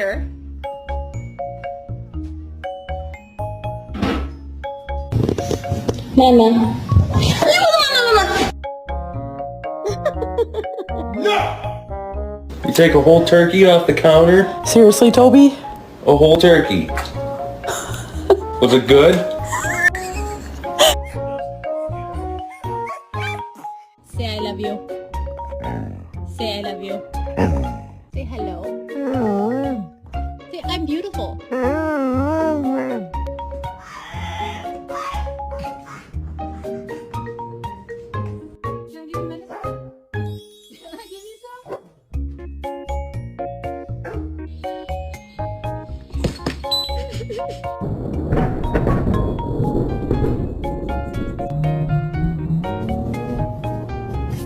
here. Mama. You take a whole turkey off the counter? Seriously, Toby? A whole turkey. Was it good? Say I love you. Say I love you. Say hello. Say I'm beautiful.